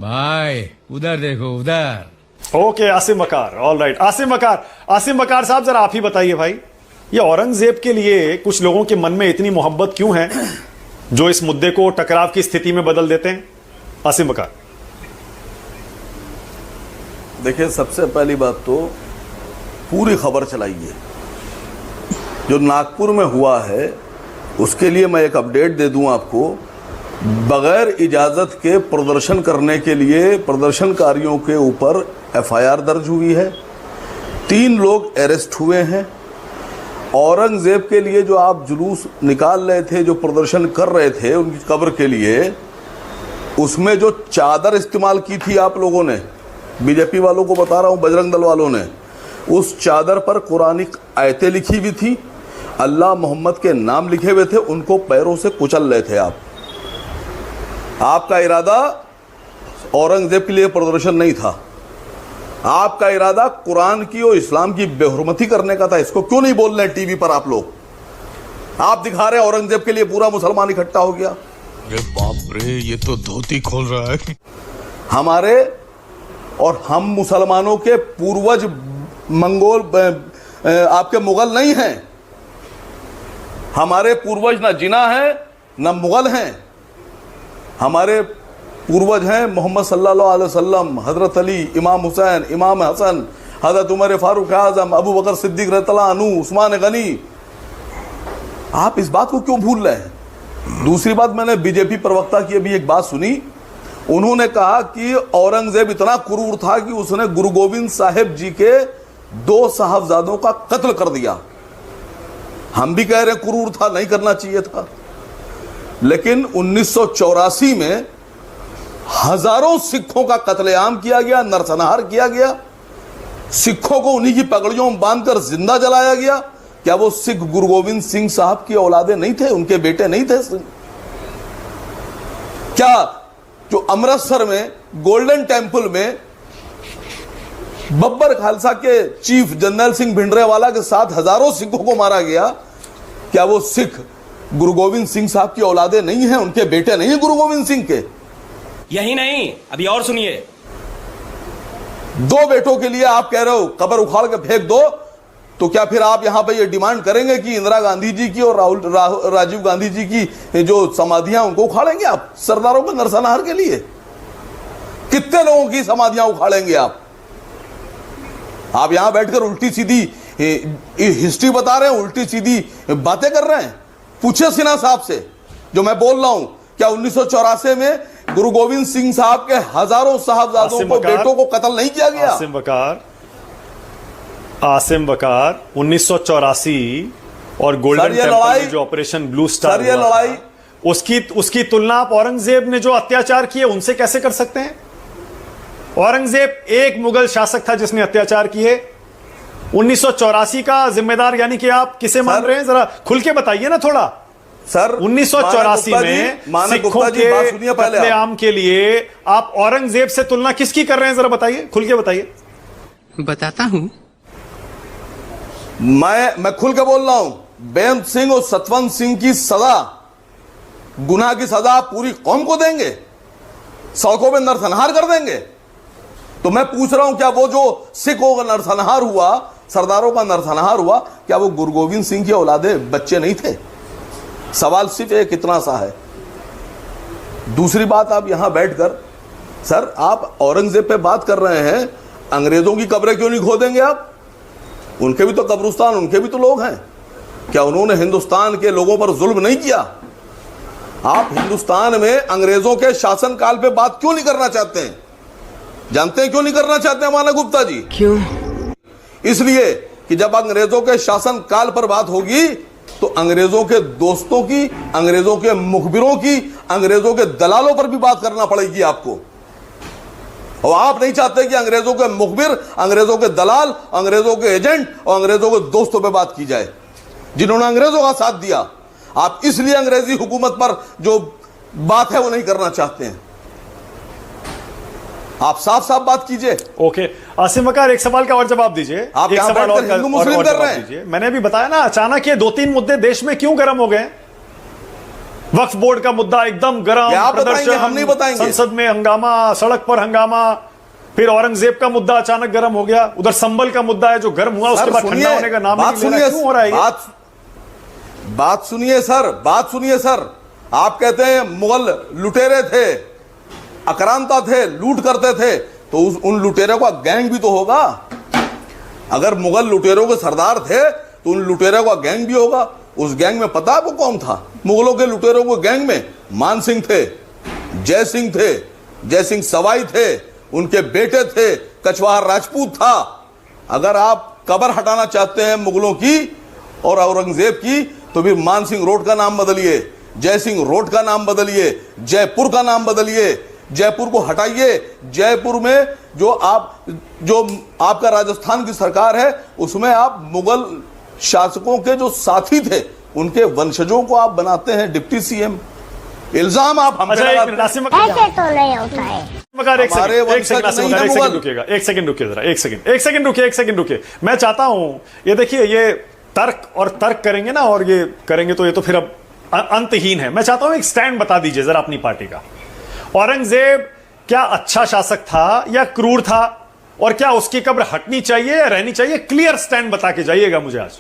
भाई उधर देखो उधर। ओके आसिम वकार, ऑल राइट। आसिम वकार साहब जरा आप ही बताइए भाई, ये औरंगजेब के लिए कुछ लोगों के मन में इतनी मोहब्बत क्यों है जो इस मुद्दे को टकराव की स्थिति में बदल देते हैं? आसिम वकार। देखिए, सबसे पहली बात तो पूरी खबर चलाइए। जो नागपुर में हुआ है उसके लिए मैं एक अपडेट दे दूं आपको। बगैर इजाज़त के प्रदर्शन करने के लिए प्रदर्शनकारियों के ऊपर एफआईआर दर्ज हुई है। 3 लोग अरेस्ट हुए हैं। औरंगजेब के लिए जो आप जुलूस निकाल रहे थे, जो प्रदर्शन कर रहे थे उनकी कब्र के लिए, उसमें जो चादर इस्तेमाल की थी आप लोगों ने, बीजेपी वालों को बता रहा हूँ, बजरंग दल वालों ने, उस चादर पर कुरानिक आयतें लिखी हुई थी, अल्लाह मोहम्मद के नाम लिखे हुए थे, उनको पैरों से कुचल रहे थे आप। आपका इरादा औरंगजेब के लिए प्रदर्शन नहीं था, आपका इरादा कुरान की और इस्लाम की बेहुरमती करने का था। इसको क्यों नहीं बोल रहे टीवी पर आप लोग? आप दिखा रहे औरंगजेब के लिए पूरा मुसलमान इकट्ठा हो गया। अरे बाप रे, ये तो धोती खोल रहा है। हमारे और हम मुसलमानों के पूर्वज मंगोल आपके मुगल नहीं हैं। हमारे पूर्वज ना जिना है ना मुगल हैं। हमारे पूर्वज हैं मोहम्मद सल्लल्लाहु अलैहि वसल्लम, हजरत अली, इमाम हुसैन, इमाम हसन, हजरत उमर फारूक आजम, अबू बकर सिद्दीक रज़ियल्लाहु अन्हु, उस्मान गनी। आप इस बात को क्यों भूल रहे हैं? दूसरी बात, मैंने बीजेपी प्रवक्ता की अभी एक बात सुनी। उन्होंने कहा कि औरंगजेब इतना क्रूर था कि उसने गुरु गोविंद साहिब जी के 2 साहबजादों का कत्ल कर दिया। हम भी कह रहे हैं क्रूर था, नहीं करना चाहिए था। लेकिन 1984 में हजारों सिखों का कत्लेआम किया गया, नरसंहार किया गया, सिखों को उन्हीं की पगड़ियों में बांधकर जिंदा जलाया गया। क्या वो सिख गुरु गोविंद सिंह साहब की औलादे नहीं थे? उनके बेटे नहीं थे? क्या जो अमृतसर में गोल्डन टेंपल में बब्बर खालसा के चीफ जनरल सिंह भिंडरेवाला के साथ हजारों सिखों को मारा गया, क्या वो सिख गुरु गोविंद सिंह साहब की औलादे नहीं है? उनके बेटे नहीं है गुरु गोविंद सिंह के? यही नहीं, अभी और सुनिए। 2 बेटों के लिए आप कह रहे हो कब्र उखाड़ के फेंक दो, तो क्या फिर आप यहां पे ये डिमांड करेंगे कि इंदिरा गांधी जी की और राजीव गांधी जी की जो समाधियां उनको उखाड़ेंगे आप सरदारों के नरसंहार के लिए? कितने लोगों की समाधियां उखाड़ेंगे आप? आप यहां बैठकर उल्टी सीधी हिस्ट्री बता रहे हैं, उल्टी सीधी बातें कर रहे हैं। पूछे सिन्हा साहब से जो मैं बोल रहा हूं, क्या 1984 में गुरु गोविंद सिंह साहब के हजारों साहबजादों को, बेटों को कत्ल नहीं किया गया? आसिम वकार 1984 और गोल्डन टेंपल में जो ऑपरेशन ब्लू स्टार ये लड़ाई, उसकी तुलना आप औरंगजेब ने जो अत्याचार किए उनसे कैसे कर सकते हैं? औरंगजेब एक मुगल शासक था जिसने अत्याचार किए। 1984 का जिम्मेदार यानी कि आप किसे मान रहे हैं? जरा खुल के बताइए ना थोड़ा। सर 1984 में सिखों के कत्लेआम के लिए आप औरंगजेब से तुलना किसकी कर रहे हैं? जरा बताइए, खुल के बताइए। बताता हूं। मैं खुल के बोल रहा हूं। बेअंत सिंह और सतवंत सिंह की सजा, गुनाह की सजा आप पूरी कौम को देंगे? सड़कों में नरसंहार कर देंगे? तो मैं पूछ रहा हूं, क्या वो जो सिखों का नरसंहार हुआ, सरदारों का नरसंहार हुआ, क्या वो गुरु गोविंद सिंह के औलादे बच्चे नहीं थे? सवाल सिर्फ एक इतना सा है। दूसरी बात, आप यहां बैठकर सर आप औरंगजेब पे बात कर रहे हैं, अंग्रेजों की कब्रें क्यों नहीं खोदेंगे आप? उनके भी तो कब्रिस्तान, उनके भी तो लोग हैं। क्या उन्होंने हिंदुस्तान के लोगों पर जुल्म नहीं किया? आप हिंदुस्तान में अंग्रेजों के शासनकाल पे बात क्यों नहीं करना चाहते हैं? जानते हैं क्यों नहीं करना चाहते हैं माना गुप्ता जी? क्यों? इसलिए कि जब अंग्रेजों के शासनकाल पर बात होगी तो अंग्रेजों के दोस्तों की, अंग्रेजों के मुखबिरों की, अंग्रेजों के दलालों पर भी बात करना पड़ेगी आपको। और आप नहीं चाहते कि अंग्रेजों के मुखबिर, अंग्रेजों के दलाल, अंग्रेजों के एजेंट और अंग्रेजों के दोस्तों पे बात की जाए जिन्होंने अंग्रेजों का साथ दिया। आप इसलिए अंग्रेजी हुकूमत पर जो बात है वो नहीं करना चाहते हैं। आप साफ साफ बात कीजिए। ओके आसिम वकार, एक सवाल का और जवाब दीजिए। आप एक सवाल और हिंदू मुस्लिम कर रहे हैं। मैंने भी बताया ना, अचानक ये 2-3 मुद्दे देश में क्यों गर्म हो गए? वक्फ बोर्ड का मुद्दा एकदम गर्म, क्या आप बताएंगे? हम नहीं बताएंगे। संसद में हंगामा, सड़क पर हंगामा, फिर औरंगजेब का मुद्दा अचानक गर्म हो गया, उधर संभल का मुद्दा है जो गर्म हुआ उसके बाद ठंडा होने का नाम ही नहीं ले रहा। क्यों हो रहा है ये? बात सुनिए सर, बात सुनिए सर। आप कहते हैं मुगल लुटेरे थे, आक्रांता थे, लूट करते थे, तो उन लुटेरों का गैंग भी तो होगा। अगर मुगल लुटेरों के सरदार थे तो उन लुटेरों का गैंग भी होगा। उस गैंग में पता है वो कौन था? मुगलों के लुटेरों के गैंग में मान सिंह थे, जय सिंह थे, जय सिंह सवाई थे, उनके बेटे थे, कछवाहा राजपूत था। अगर आप कब्र हटाना चाहते हैं मुगलों की और औरंगजेब की, तो फिर मान सिंह रोड का नाम बदलिए, जय सिंह रोड का नाम बदलिए, जयपुर का नाम बदलिए, जयपुर को हटाइए। जयपुर में जो आपका राजस्थान की सरकार है उसमें आप मुगल शासकों के जो साथी थे उनके वंशजों को आप बनाते हैं डिप्टी सीएम। इल्जाम आप हम पे लगाते हैं। ऐसे तो नहीं होता है। एक सेकंड रुकिए। मैं चाहता हूं, ये देखिए, ये तर्क और तर्क करेंगे ना, और ये करेंगे तो ये तो फिर अब अंतहीन है। मैं चाहता हूं एक स्टैंड बता दीजिए जरा अपनी पार्टी का। औरंगजेब क्या अच्छा शासक था या क्रूर था, और क्या उसकी कब्र हटनी चाहिए या रहनी चाहिए? क्लियर स्टैंड बता के जाइएगा मुझे आज।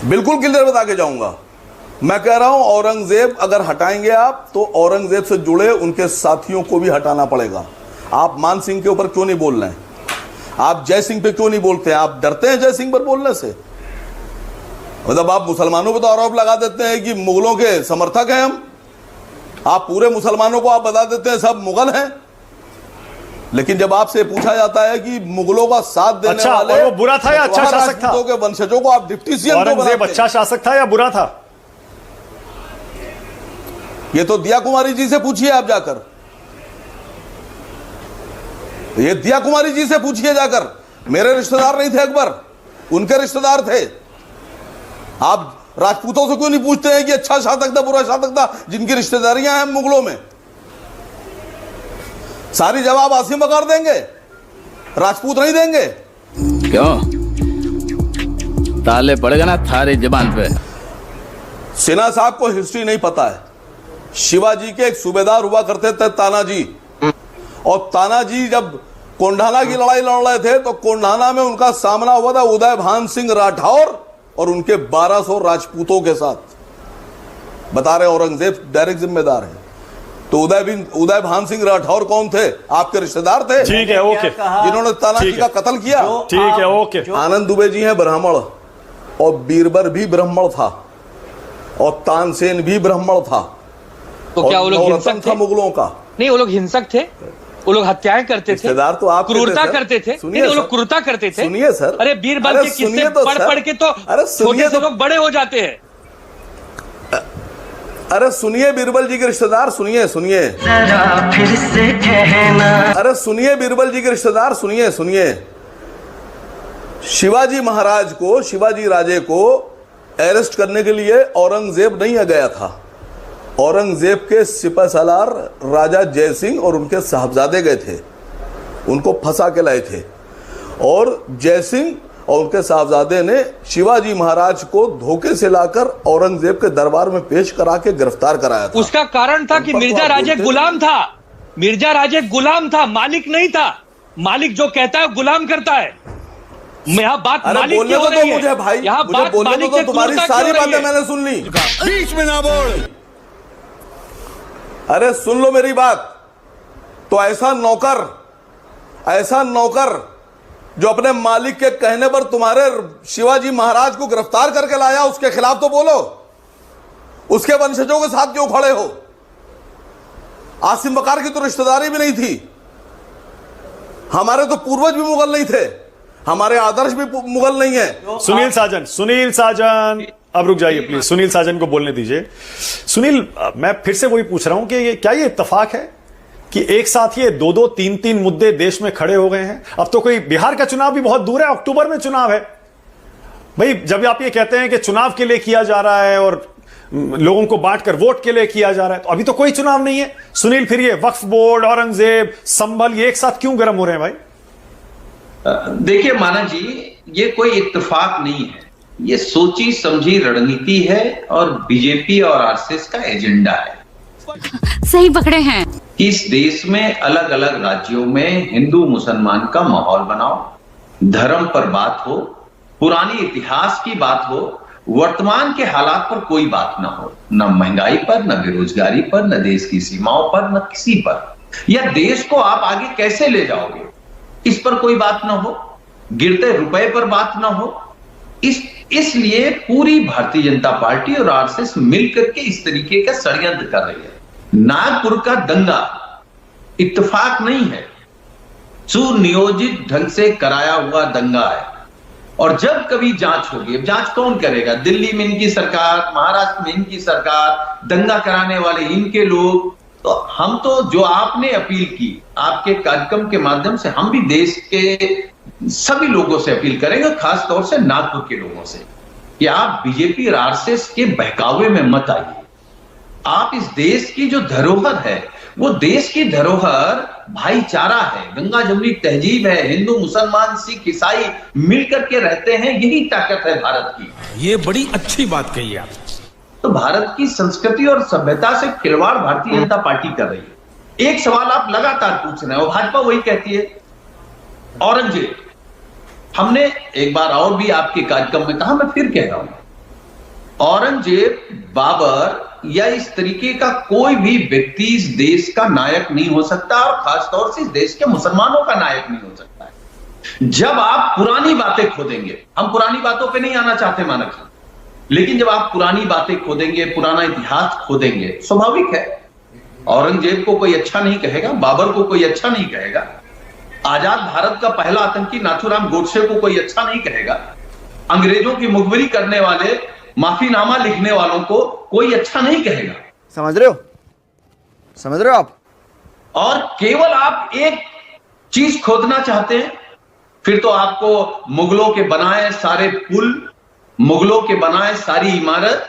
बिल्कुल क्लियर बता के जाऊंगा। मैं कह रहा हूं औरंगजेब अगर हटाएंगे आप तो औरंगजेब से जुड़े उनके साथियों को भी हटाना पड़ेगा। आप मान सिंह के ऊपर क्यों नहीं बोल रहे हैं? आप जय सिंह पे क्यों नहीं बोलते हैं? आप डरते हैं जय सिंह पर बोलने से? मतलब आप मुसलमानों पर तो आरोप लगा देते हैं कि मुगलों के समर्थक हैं हम। आप पूरे मुसलमानों को आप बता देते हैं सब मुगल हैं। लेकिन जब आपसे पूछा जाता है कि मुगलों का साथ देने वाले वो बुरा था या अच्छा शासक था? के वंशजों को आप डिप्टी सीएम क्यों बनाते हैं? अच्छा शासक था या बुरा था? ये तो दिया कुमारी जी से पूछिए आप जाकर। ये दिया कुमारी जी से पूछिए जाकर। मेरे रिश्तेदार नहीं थे अकबर, उनके रिश्तेदार थे। आप राजपूतों से क्यों नहीं पूछते हैं कि अच्छा शासक था बुरा शासक था, जिनकी रिश्तेदारियां हैं मुगलों में? सारी जवाब आसिम बकार देंगे, राजपूत नहीं देंगे। क्यों? ताले पड़ेगा ना थारी जबान पे। सिन्हा साहब को हिस्ट्री नहीं पता है। शिवाजी के एक सूबेदार हुआ करते थे तानाजी, और तानाजी जब कोंढाना की लड़ाई लड़ रहे थे तो कोंढाना में उनका सामना हुआ था उदय भान सिंह राठौर और उनके 1200 राजपूतों के साथ। बता रहे औरंगजेब डायरेक्ट जिम्मेदार है। तो उदय भान सिंह राठौर कौन थे? आपके रिश्तेदार थे। ठीक है, ओके। जिन्होंने तानाजी का कत्ल किया। ठीक है, ओके। आनंद दुबे जी हैं ब्राह्मण, और बीरबल भी ब्राह्मण था, और तानसेन भी ब्राह्मण था। तो क्या वो लोग हिंसक थे? मुगलों का नहीं, वो लोग हिंसक थे, वो लोग हत्याएं करते थे, रिश्तेदार तो आप क्रूरता करते थे। नहीं, वो लोग क्रूरता करते थे। सुनिए सर, अरे बीरबल के किस्से पढ़ के तो छोटे से लोग बड़े हो जाते हैं। अरे सुनिए बीरबल जी के रिश्तेदार, सुनिए फिर से कहना। अरे सुनिए बीरबल जी के रिश्तेदार, सुनिए। शिवाजी महाराज को, शिवाजी राजे को अरेस्ट करने के लिए औरंगजेब नहीं गया था। औरंगजेब के सिपह सालार राजा जय सिंह और उनके साहबजादे गए थे, उनको फंसा के लाए थे। और जय सिंह और उनके साहबजादे ने शिवाजी महाराज को धोखे से लाकर औरंगजेब के दरबार में पेश करा के गिरफ्तार कराया था। उसका कारण था कि मिर्जा राजे गुलाम था। मिर्जा राजे गुलाम था, मालिक नहीं था। मालिक जो कहता है गुलाम करता है। यहाँ बात मालिक की हो रही है। मुझे भाई, यहाँ मुझे बात बोलने मालिक तो के तुम्हारी क्रूरता सारी की हो रही बातें है। मैंने सुन ली। बीच में ना बोल। अरे सुन लो मेरी बात। तो ऐसा नौकर जो अपने मालिक के कहने पर तुम्हारे शिवाजी महाराज को गिरफ्तार करके लाया, उसके खिलाफ तो बोलो। उसके वंशजों के साथ क्यों खड़े हो? आसिम बकार की तो रिश्तेदारी भी नहीं थी। हमारे तो पूर्वज भी मुगल नहीं थे, हमारे आदर्श भी मुगल नहीं है। सुनील साजन, अब रुक जाइए प्लीज। सुनील साजन को बोलने दीजिए। सुनील, मैं फिर से वही पूछ रहा हूं कि क्या ये इत्तेफाक है कि एक साथ ये 2-2, 3-3 मुद्दे देश में खड़े हो गए हैं? अब तो कोई बिहार का चुनाव भी बहुत दूर है, अक्टूबर में चुनाव है भाई। जब आप ये कहते हैं कि चुनाव के लिए किया जा रहा है और लोगों को बांटकर वोट के लिए किया जा रहा है, तो अभी तो कोई चुनाव नहीं है। सुनील, फिर ये वक्फ बोर्ड, औरंगजेब, संभल, ये एक साथ क्यों गर्म हो रहे हैं भाई? देखिए माना जी, ये कोई इत्तेफाक नहीं है। ये सोची समझी रणनीति है और बीजेपी और आरएसएस का एजेंडा है। सही पकड़े हैं कि इस देश में अलग अलग राज्यों में हिंदू मुसलमान का माहौल बनाओ, धर्म पर बात हो, पुरानी इतिहास की बात हो, वर्तमान के हालात पर कोई बात ना हो, न महंगाई पर, न बेरोजगारी पर, न देश की सीमाओं पर, न किसी पर, या देश को आप आगे कैसे ले जाओगे इस पर कोई बात ना हो, गिरते रुपए पर बात ना हो। इसलिए पूरी भारतीय जनता पार्टी और आरएसएस मिलकर के इस तरीके का षड्यंत्र कर रही है। नागपुर का दंगा इत्तेफाक नहीं है, सुनियोजित ढंग से कराया हुआ दंगा है। और जब कभी जांच होगी, अब जांच कौन करेगा? दिल्ली में इनकी सरकार, महाराष्ट्र में इनकी सरकार, दंगा कराने वाले इनके लोग। तो हम तो जो आपने अपील की आपके कार्यक्रम के माध्यम से, हम भी देश के सभी लोगों से अपील करेंगे, खास तौर से नागपुर के लोगों से, कि आप बीजेपी और आरएसएस के बहकावे में मत आइए। आप इस देश की जो धरोहर है, वो देश की धरोहर भाईचारा है, गंगा जमुनी तहजीब है, हिंदू मुसलमान सिख ईसाई मिलकर के रहते हैं, यही ताकत है भारत की। ये बड़ी अच्छी बात कही आप। तो भारत की संस्कृति और सभ्यता से खिलवाड़ भारतीय जनता पार्टी कर रही है। एक सवाल आप लगातार पूछ रहे हैं और भाजपा वही कहती है, औरंगजेब। हमने एक बार और भी आपके कार्यक्रम में कहा, मैं फिर कह रहा हूं, औरंगजेब, बाबर या इस तरीके का कोई भी व्यक्ति इस देश का नायक नहीं हो सकता, और खासतौर से इस देश के मुसलमानों का नायक नहीं हो सकता है। जब आप पुरानी बातें खोदेंगे, हम पुरानी बातों पे नहीं आना चाहते मानक जी, लेकिन जब आप पुरानी बातें खोदेंगे, पुराना इतिहास खोदेंगे, स्वाभाविक है औरंगजेब को कोई अच्छा नहीं कहेगा, बाबर को कोई अच्छा नहीं कहेगा, आजाद भारत का पहला आतंकी नाथूराम गोडसे को कोई अच्छा नहीं कहेगा, अंग्रेजों की मुखबिरी करने वाले, माफीनामा लिखने वालों को कोई अच्छा नहीं कहेगा। समझ रहे हो आप? और केवल आप एक चीज खोदना चाहते हैं, फिर तो आपको मुगलों के बनाए सारे पुल, मुगलों के बनाए सारी इमारत,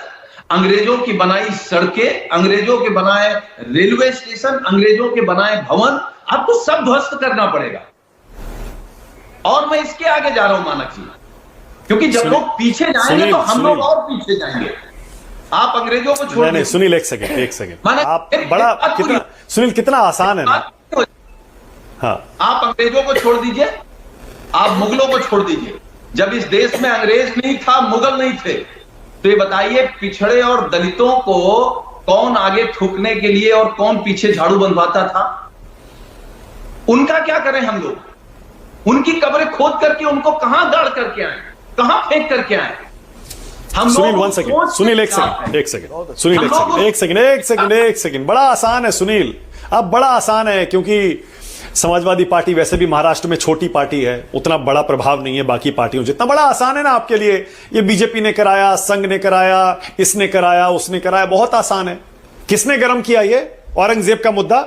अंग्रेजों की बनाई सड़कें, अंग्रेजों के बनाए रेलवे स्टेशन, अंग्रेजों के बनाए भवन, आपको सब ध्वस्त करना पड़ेगा। और मैं इसके आगे जा रहा हूं मानक जी, क्योंकि जब लोग पीछे जाएंगे तो हम लोग और पीछे जाएंगे। आप अंग्रेजों को छोड़ नहीं, सुनील एक सेकंड आप बड़ा कितना, सुनील कितना आसान है ना। हाँ, आप अंग्रेजों को छोड़ दीजिए, आप मुगलों को छोड़ दीजिए। जब इस देश में अंग्रेज नहीं था, मुगल नहीं थे, तो ये बताइए पिछड़े और दलितों को कौन आगे थूकने के लिए और कौन पीछे झाड़ू बंधवाता था? उनका क्या करें हम लोग? उनकी कब्रें खोद करके उनको कहां गाड़ करके आए, कहां फेंक करके आए? हम सुनील वन सेकंड, सुनील एक सेकंड, सुनील एक सेकंड, बड़ा आसान है सुनील, अब बड़ा आसान है, क्योंकि समाजवादी पार्टी वैसे भी महाराष्ट्र में छोटी पार्टी है, उतना बड़ा प्रभाव नहीं है बाकी पार्टियों जितना। बड़ा आसान है ना आपके लिए, ये बीजेपी ने कराया, संघ ने कराया, इसने कराया, उसने कराया, बहुत आसान है। किसने गर्म किया ये औरंगजेब का मुद्दा?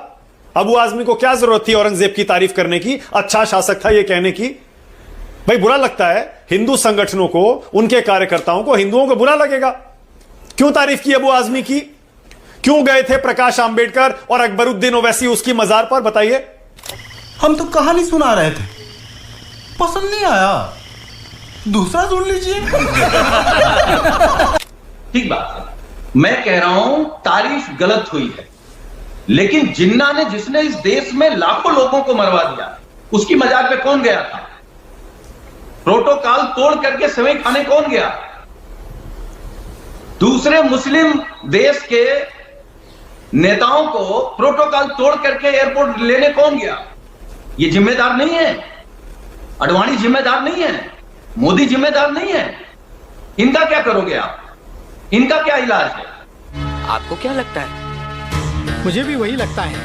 अबू आजमी को क्या जरूरत थी औरंगजेब की तारीफ करने की, अच्छा शासक था ये कहने की? भाई बुरा लगता है हिंदू संगठनों को, उनके कार्यकर्ताओं को, हिंदुओं को बुरा लगेगा। क्यों तारीफ की अबू आजमी की? क्यों गए थे प्रकाश आंबेडकर और अकबरुद्दीन ओवैसी उसकी मजार पर? बताइए। हम तो कहानी सुना रहे थे, पसंद नहीं आया, दूसरा सुन लीजिए। ठीक बात है, मैं कह रहा हूं तारीफ गलत हुई है, लेकिन जिन्ना ने, जिसने इस देश में लाखों लोगों को मरवा दिया, उसकी मजार पे कौन गया था? प्रोटोकॉल तोड़ करके सेवई खाने कौन गया? दूसरे मुस्लिम देश के नेताओं को प्रोटोकॉल तोड़ करके एयरपोर्ट लेने कौन गया? ये जिम्मेदार नहीं है, अडवाणी जिम्मेदार नहीं है, मोदी जिम्मेदार नहीं है। इनका क्या करोगे आप? इनका क्या इलाज है? आपको क्या लगता है? मुझे भी वही लगता है।